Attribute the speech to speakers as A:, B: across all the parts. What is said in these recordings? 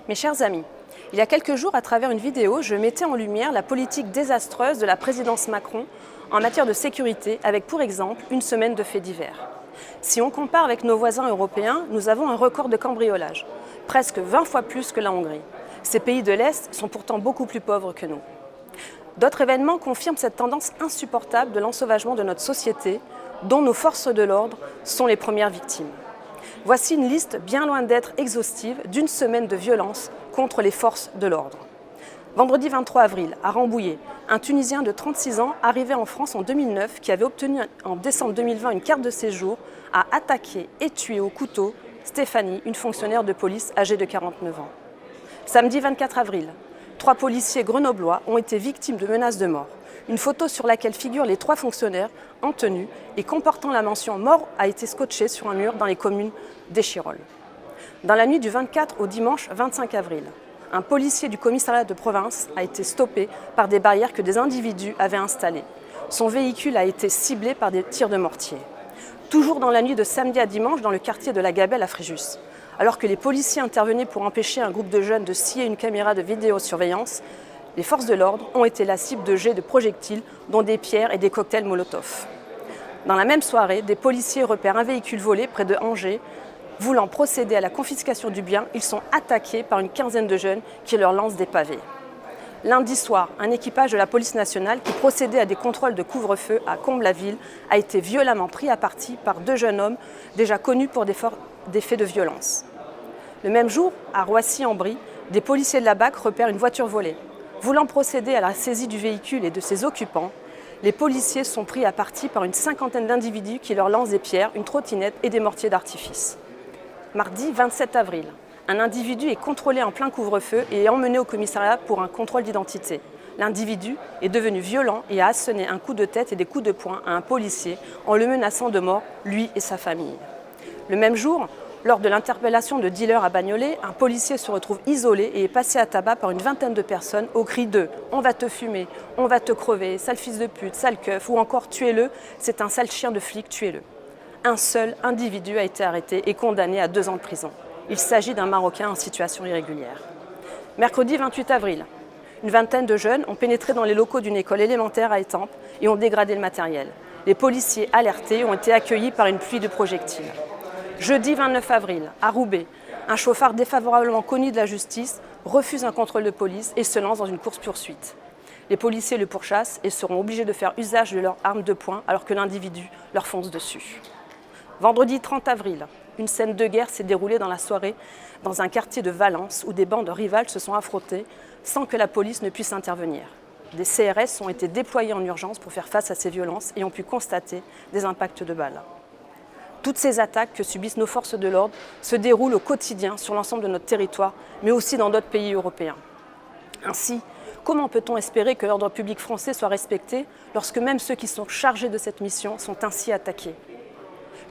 A: Mes chers amis, il y a quelques jours, à travers une vidéo, je mettais en lumière la politique désastreuse de la présidence Macron en matière de sécurité, avec pour exemple une semaine de faits divers. Si on compare avec nos voisins européens, nous avons un record de cambriolage, presque 20 fois plus que la Hongrie. Ces pays de l'Est sont pourtant beaucoup plus pauvres que nous. D'autres événements confirment cette tendance insupportable de l'ensauvagement de notre société, dont nos forces de l'ordre sont les premières victimes. Voici une liste bien loin d'être exhaustive d'une semaine de violence contre les forces de l'ordre. Vendredi 23 avril, à Rambouillet, un Tunisien de 36 ans arrivé en France en 2009 qui avait obtenu en décembre 2020 une carte de séjour a attaqué et tué au couteau Stéphanie, une fonctionnaire de police âgée de 49 ans. Samedi 24 avril, 3 policiers grenoblois ont été victimes de menaces de mort. Une photo sur laquelle figurent les 3 fonctionnaires en tenue et comportant la mention « mort » a été scotchée sur un mur dans les communes d'Échirolles. Dans la nuit du 24 au dimanche 25 avril, un policier du commissariat de province a été stoppé par des barrières que des individus avaient installées. Son véhicule a été ciblé par des tirs de mortier. Toujours dans la nuit de samedi à dimanche, dans le quartier de la Gabelle à Fréjus, alors que les policiers intervenaient pour empêcher un groupe de jeunes de scier une caméra de vidéosurveillance, les forces de l'ordre ont été la cible de jets de projectiles, dont des pierres et des cocktails Molotov. Dans la même soirée, des policiers repèrent un véhicule volé près de Angers. Voulant procéder à la confiscation du bien, ils sont attaqués par une quinzaine de jeunes qui leur lancent des pavés. Lundi soir, un équipage de la police nationale qui procédait à des contrôles de couvre-feu à Comble-la-Ville a été violemment pris à partie par 2 jeunes hommes déjà connus pour des faits de violence. Le même jour, à Roissy-en-Brie, des policiers de la BAC repèrent une voiture volée. Voulant procéder à la saisie du véhicule et de ses occupants, les policiers sont pris à partie par une cinquantaine d'individus qui leur lancent des pierres, une trottinette et des mortiers d'artifice. Mardi 27 avril, un individu est contrôlé en plein couvre-feu et est emmené au commissariat pour un contrôle d'identité. L'individu est devenu violent et a asséné un coup de tête et des coups de poing à un policier en le menaçant de mort, lui et sa famille. Le même jour, lors de l'interpellation de dealers à Bagnolet, un policier se retrouve isolé et est passé à tabac par une vingtaine de personnes au cri de « on va te fumer, on va te crever, sale fils de pute, sale keuf » ou encore « tuez-le, c'est un sale chien de flic, tuez-le ». Un seul individu a été arrêté et condamné à 2 ans de prison. Il s'agit d'un Marocain en situation irrégulière. Mercredi 28 avril, une vingtaine de jeunes ont pénétré dans les locaux d'une école élémentaire à Étampes et ont dégradé le matériel. Les policiers alertés ont été accueillis par une pluie de projectiles. Jeudi 29 avril, à Roubaix, un chauffard défavorablement connu de la justice refuse un contrôle de police et se lance dans une course-poursuite. Les policiers le pourchassent et seront obligés de faire usage de leurs armes de poing alors que l'individu leur fonce dessus. Vendredi 30 avril, une scène de guerre s'est déroulée dans la soirée dans un quartier de Valence où des bandes rivales se sont affrontées sans que la police ne puisse intervenir. Des CRS ont été déployés en urgence pour faire face à ces violences et ont pu constater des impacts de balles. Toutes ces attaques que subissent nos forces de l'ordre se déroulent au quotidien sur l'ensemble de notre territoire, mais aussi dans d'autres pays européens. Ainsi, comment peut-on espérer que l'ordre public français soit respecté lorsque même ceux qui sont chargés de cette mission sont ainsi attaqués ?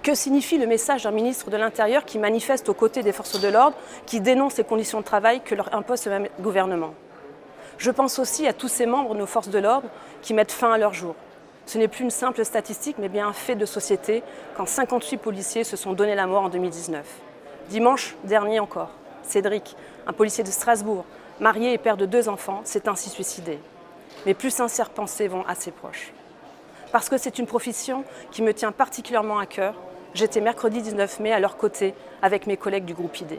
A: Que signifie le message d'un ministre de l'Intérieur qui manifeste aux côtés des forces de l'ordre, qui dénonce les conditions de travail que leur impose ce même gouvernement ? Je pense aussi à tous ces membres de nos forces de l'ordre qui mettent fin à leur jour. Ce n'est plus une simple statistique, mais bien un fait de société, quand 58 policiers se sont donné la mort en 2019. Dimanche dernier encore, Cédric, un policier de Strasbourg, marié et père de 2 enfants, s'est ainsi suicidé. Mes plus sincères pensées vont à ses proches. Parce que c'est une profession qui me tient particulièrement à cœur, j'étais mercredi 19 mai à leur côté avec mes collègues du groupe ID.